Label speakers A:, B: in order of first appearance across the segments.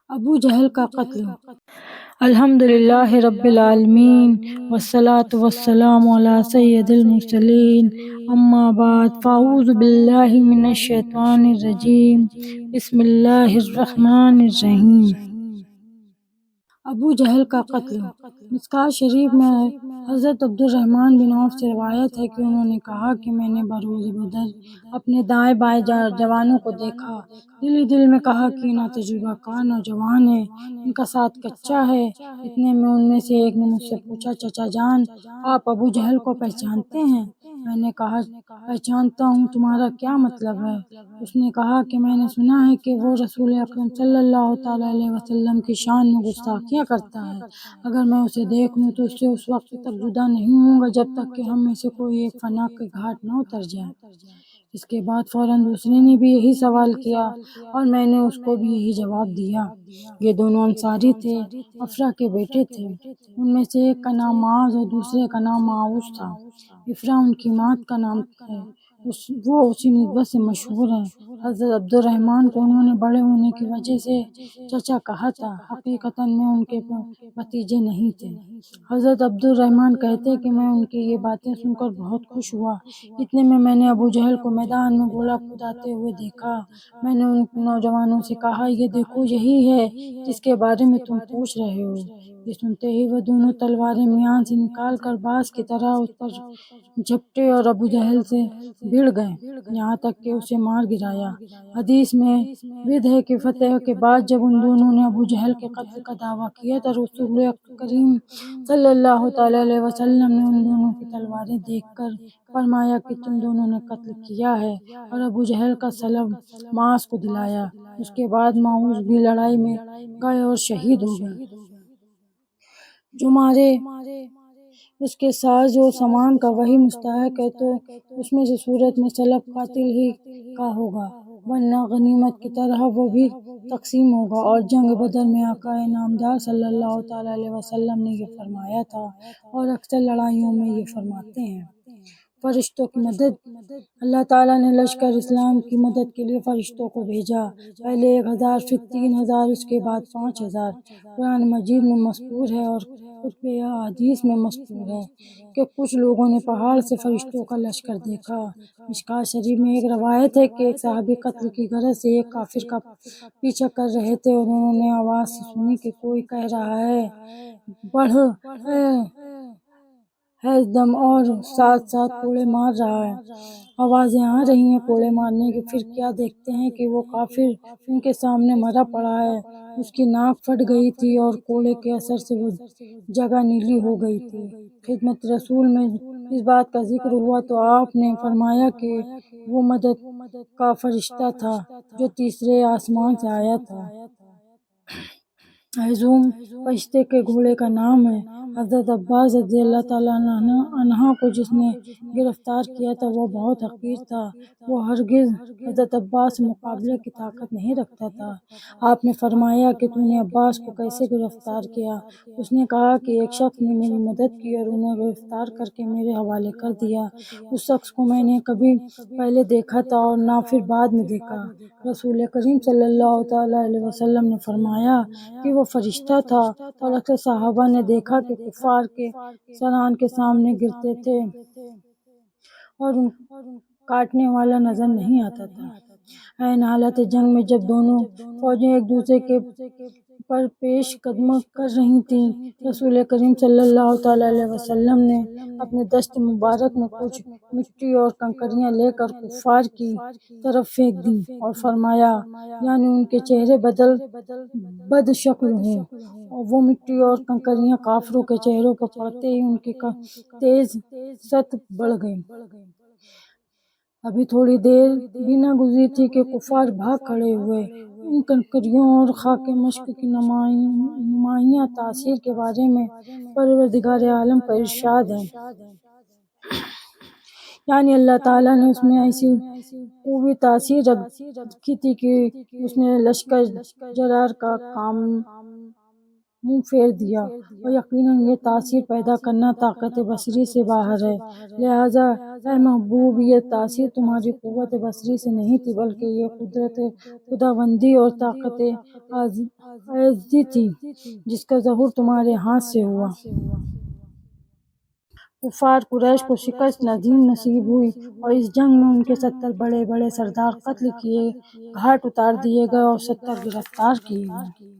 A: ابو جہل کا قتل۔ الحمد للہ رب العالمین والصلاة والسلام علی سید المرسلین، اما بعد فاعوذ باللہ من الشیطان الرجیم، بسم اللہ الرحمن الرحیم۔ ابو جہل کا قتل۔ مصکاۃ شریف میں حضرت عبد الرحمن بن عوف سے روایت ہے کہ انہوں نے کہا کہ میں نے بروز بدر اپنے دائیں بائیں جوانوں کو دیکھا، دل ہی دل میں کہا کہ نا تجربہ کار نوجوان ہے، ان کا ساتھ کچا ہے۔ اتنے میں ان میں سے ایک نے مجھ سے پوچھا، چچا جان آپ ابو جہل کو پہچانتے ہیں؟ میں نے کہا پہچانتا ہوں، تمہارا کیا مطلب ہے؟ اس نے کہا کہ میں نے سنا ہے کہ وہ رسول اکرم صلی اللہ تعالیٰ علیہ وسلم کی شان میں گستاخیاں کرتا ہے، اگر میں اسے دیکھ لوں تو اس سے اس وقت تک جدا نہیں ہوں گا جب تک کہ ہم میں سے کوئی ایک فنا کے گھاٹ نہ اتر جائے۔ اس کے بعد فوراً دوسرے نے بھی یہی سوال کیا اور میں نے اس کو بھی یہی جواب دیا۔ یہ دونوں انصاری تھے، افرا کے بیٹے تھے۔ ان میں سے ایک کا نام معاذ اور دوسرے کا نام معاوذ تھا۔ افرا ان کی ماں کا نام ہے، وہ اسی نسبت سے مشہور ہیں۔ حضرت عبد الرحمن کو انہوں نے بڑے ہونے کی وجہ سے چچا کہا تھا، حقیقتاً میں ان کے بھتیجے نہیں تھے۔ حضرت عبد الرحمن کہتے کہ میں ان کی یہ باتیں سن کر بہت خوش ہوا۔ اتنے میں نے ابو جہل کو میدان میں گولا کھوداتے ہوئے دیکھا۔ میں نے ان نوجوانوں سے کہا، یہ دیکھو یہی ہے جس کے بارے میں تم پوچھ رہے ہو۔ یہ سنتے ہی وہ دونوں تلواریں میان سے نکال کر باز کی طرح اس پر جھپٹے اور ابو جہل سے بھڑ گئے، یہاں تک کہ اسے مار گرایا۔ حدیث میں ورد ہے کہ فتح کے بعد جب ان دونوں نے ابو جہل کے قتل کا دعویٰ کیا تو رسول کریم صلی اللہ تعالیٰ علیہ وسلم نے ان دونوں کی تلواریں دیکھ کر فرمایا کہ تم دونوں نے قتل کیا ہے، اور ابو جہل کا سلب معاذ کو دلایا۔ اس کے بعد معاذ بھی لڑائی میں گئے اور شہید ہو گئے۔ جو مارے اس کے ساز و سامان کا وہی مستحق ہے تو اس میں سے صورت میں سلب قاتل ہی کا ہوگا، ورنہ غنیمت کی طرح وہ بھی تقسیم ہوگا۔ اور جنگ بدر میں آقا نامدار صلی اللہ تعالیٰ علیہ وسلم نے یہ فرمایا تھا اور اکثر لڑائیوں میں یہ فرماتے ہیں۔ فرشتوں کی مدد۔ اللہ تعالیٰ نے لشکر اسلام کی مدد کے لیے فرشتوں کو بھیجا، پہلے 1000، پھر 3000، اس کے بعد 5000۔ قرآن مجید میں مذکور ہے اور کتب احادیث میں مذکور ہے کہ کچھ لوگوں نے پہاڑ سے فرشتوں کا لشکر دیکھا۔ مشکوٰۃ شریف میں ایک روایت ہے کہ ایک صحابی قتل کی غرض سے ایک کافر کا پیچھا کر رہے تھے اور انہوں نے آواز سے سنی کہ کوئی کہہ رہا ہے، بڑھ ہے دم، اور ساتھ ساتھ کوڑے مار رہا ہے۔ آوازیں آ رہی ہیں کوڑے مارنے کی، پھر کیا دیکھتے ہیں کہ وہ کافر ان کے سامنے مرا پڑا ہے، اس کی ناک پھٹ گئی تھی اور کوڑے کے اثر سے وہ جگہ نیلی ہو گئی تھی۔ خدمت رسول میں اس بات کا ذکر ہوا تو آپ نے فرمایا کہ وہ مدد کا فرشتہ تھا جو تیسرے آسمان سے آیا تھا۔ ہیزوم فرشتے کے گھوڑے کا نام ہے۔ حضرت عباس رضی اللہ تعالیٰ عنہ کو جس نے گرفتار کیا تھا وہ بہت حقیر تھا، وہ ہرگز حضرت عباس سے مقابلے کی طاقت نہیں رکھتا تھا۔ آپ نے فرمایا کہ تو نے عباس کو کیسے گرفتار کیا؟ اس نے کہا کہ ایک شخص نے میری مدد کی اور انہیں گرفتار کر کے میرے حوالے کر دیا۔ اس شخص کو میں نے کبھی پہلے دیکھا تھا اور نہ پھر بعد میں دیکھا۔ رسول کریم صلی اللہ تعالیٰ علیہ وسلم نے فرمایا کہ وہ فرشتہ تھا، اور اکثر صحابہ نے دیکھا کہ کفار کے سران کے سامنے گرتے تھے اور ان کاٹنے والا نظر نہیں آتا تھا۔ عین حالت جنگ میں جب دونوں فوجیں ایک دوسرے کے پر پیش قدم کر رہی تھیں، رسول کریم صلی اللہ تعالیٰ علیہ وسلم نے اپنے دست مبارک میں کچھ مٹی اور کنکریاں لے کر کفار کی طرف پھینک دیں اور فرمایا، یعنی ان کے چہرے بد شکل ہوں۔ اور وہ مٹی اور کنکریاں کافروں کے چہروں پر پڑتے ہی ان کی تیز ست بڑھ گئی۔ ابھی تھوڑی دیر بھی نہ گزری تھی کہ کفار بھاگ کھڑے ہوئے۔ ان کنکریوں اور خاک مشق کی نمایاں تاثیر کے بارے میں پروردگار عالم کا ارشاد ہے، یعنی اللہ تعالیٰ نے اس میں ایسی قوی تاثیر رکھی تھی کہ اس نے لشکر جرار کا منہ پھیر دیا، اور یقیناً یہ تاثیر پیدا کرنا طاقت بصری سے باہر ہے۔ لہٰذا اے محبوب، یہ تاثیر تمہاری قوت بصری سے نہیں تھی، بلکہ یہ قدرت خداوندی اور طاقت عاجزی تھی جس کا ظہور تمہارے ہاتھ سے ہوا۔ کفار قریش کو شکست عظیم نصیب ہوئی، اور اس جنگ میں ان کے 70 بڑے بڑے سردار قتل کیے، گھاٹ اتار دیے گئے اور 70 گرفتار کیے گئے۔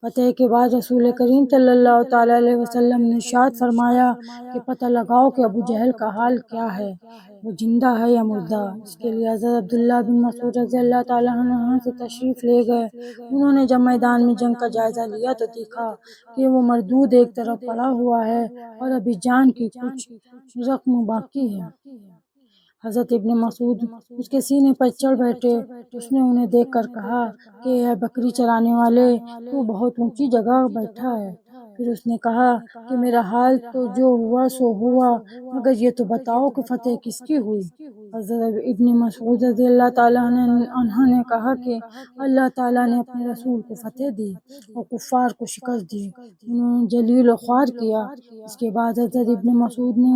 A: فتح کے بعد رسول کریم صلی اللہ تعالیٰ علیہ وسلم نے ارشاد فرمایا کہ پتہ لگاؤ کہ ابو جہل کا حال کیا ہے، وہ زندہ ہے یا مردہ۔ اس کے لیے حضرت عبداللہ بن مسعود رضی اللہ تعالیٰ عنہ سے تشریف لے گئے۔ انہوں نے جب میدان میں جنگ کا جائزہ لیا تو دیکھا کہ وہ مردود ایک طرف پڑا ہوا ہے اور ابھی جان کی کچھ زخم باقی ہے۔ حضرت ابن مسعود اس کے سینے پر چڑھ بیٹھے۔ اس نے انہیں دیکھ کر کہا کہ اے بکری چرانے والے، تو بہت اونچی جگہ بیٹھا ہے۔ پھر اس نے کہا کہ میرا حال تو جو ہوا سو ہوا، مگر یہ تو بتاؤ کہ فتح کس کی ہوئی؟ حضرت ابن مسعود رضی اللہ تعالیٰ عنہ نے کہا کہ اللہ تعالیٰ نے اپنے رسول کو فتح دی اور کفار کو شکست دی۔ انہوں نے جلیل و خوار کیا۔ اس کے بعد حضرت ابن مسعود نے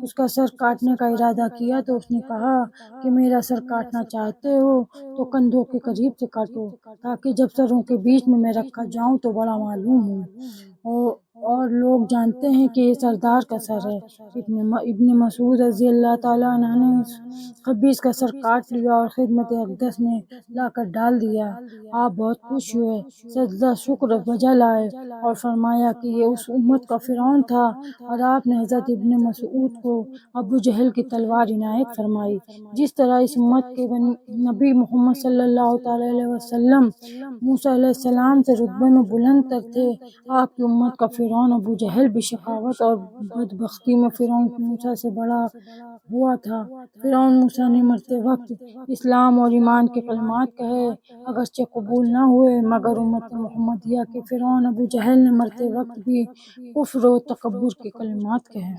A: اس کا سر کاٹنے کا ارادہ کیا تو اس نے کہا کہ میرا سر کاٹنا چاہتے ہو تو کندھوں کے قریب سے کاٹو، تاکہ جب سروں کے بیچ میں رکھا جاؤں تو بڑا معلوم ہو اور لوگ جانتے ہیں کہ یہ سردار کا سر ہے۔ ابن مسعود رضی اللہ تعالیٰ عنہ نے خبیث کا سر کاٹ لیا اور خدمت اقدس میں لا کر ڈال دیا۔ آپ بہت خوش ہوئے، سجدہ شکر بجا لائے اور فرمایا کہ یہ اس امت کا فرعون تھا، اور آپ نے حضرت ابن مسعود کو ابو جہل کی تلوار عنایت فرمائی۔ جس طرح اس امت کے نبی محمد صلی اللہ تعالیٰ علیہ وسلم موسیٰ علیہ السلام سے رتبے میں بلند تر تھے، آپ کی امت کا فرعون ابو جہل بھی شقاوت اور بدبختی میں فرعون موسیٰ سے بڑا ہوا تھا۔ فرعون موسیٰ نے مرتے وقت اسلام اور ایمان کے کلمات کہے، اگرچہ قبول نہ ہوئے، مگر امت محمدیہ کے فرعون ابو جہل نے مرتے وقت بھی کفر و تکبر کے کلمات کہے۔